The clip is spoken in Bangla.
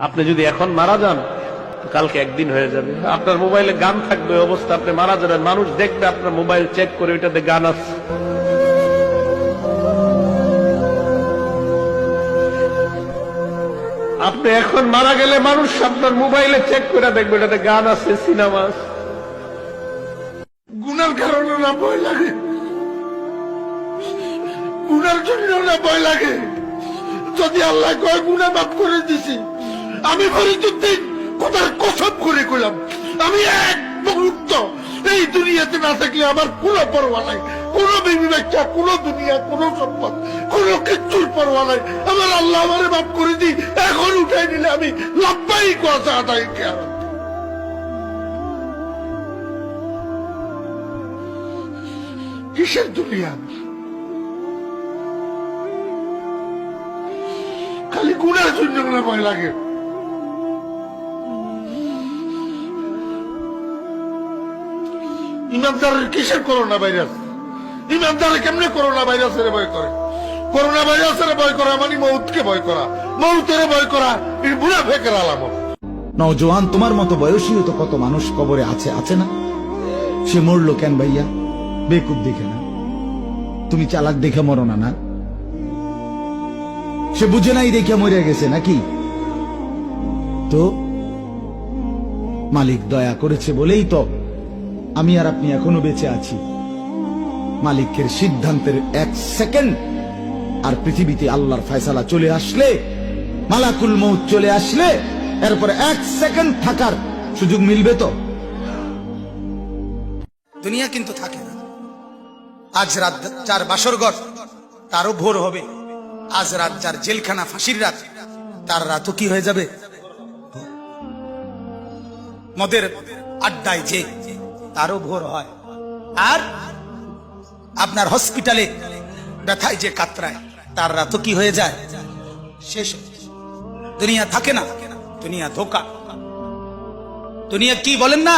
আপনি যদি এখন মারা যান কালকে একদিন হয়ে যাবে। আপনার মোবাইলে গান থাকবে, অবস্থা আপনি মারা যাবেন, মানুষ দেখবে আপনার মোবাইল চেক করে ওইটাতে গান আছে। আপনি এখন মারা গেলে মানুষ আপনার মোবাইলে চেক করে দেখবে এটাতে গান আছে, সিনেমা আছে। গুনার কারণে না ভয় লাগে, গুনার জন্য না ভয় লাগে। যদি আল্লাহ কয় গুনাহ মাফ করে দিছি, আমি ফরিদুদ্দিন কথার কসম করে কইলাম, আমি এক মুহূর্ত এই দুনিয়াতে না থাকলে আমার কোনো পরোয়া নাই, কোনো বিবি বাচ্চা, কোনো দুনিয়া, কোনো সম্পদ, কোনো কিচ্ছুর পরোয়া নাই। আমার আল্লাহ আমারে মাফ করে দি, এখন উঠাই নিলে আমি লাভবাই কথা আদায় কেন। কিসের দুনিয়া? খালি গুনার জন্য ভয় লাগে। ইমানদারের কিসের করোনা ভাইরাস? ইমানদারে কেমনে করোনা ভাইরাসের ভয় করে? করোনা ভাইরাসের ভয় করা মানে মৌতকে ভয় করা, মৌতের ভয় করা এই মুনাফিকের আলামত। নওজোয়ান, তোমার মতো বয়সীও তো কত মানুষ কবরে আছে, আছে না? সে মরলো কেন ভাইয়া? বেকুব দেখে না? তুমি চালাক দেখে মরো না? না, সে বুঝে নাই দেখে মরে গেছে নাকি? তো মালিক দয়া করেছে বলেই তো আমি আর আপনি এখনো বেঁচে আছি। মালিকের সিদ্ধান্তের এক সেকেন্ড আর পৃথিবীতে আল্লাহর ফয়সালা চলে আসলে, মালাকুল মউত চলে আসলে, এরপরে এক সেকেন্ড থাকার সুযোগ মিলবে তো? দুনিয়া কিন্তু থাকে না। আজ রাত যার বাসর ঘর তারও ভোর হবে, আজ রাত যার জেলখানা ফাঁসির রাত তার রাতও কি হয়ে যাবে? মদের আড্ডায় যে তারও ভোর হয়, আর আপনার হসপিটালে ব্যথায় যে কাতরায় তার রাতও কি হয়ে যায়? শেষ। দুনিয়া থাকে না, দুনিয়া ধোকা। দুনিয়া কি বলেন না,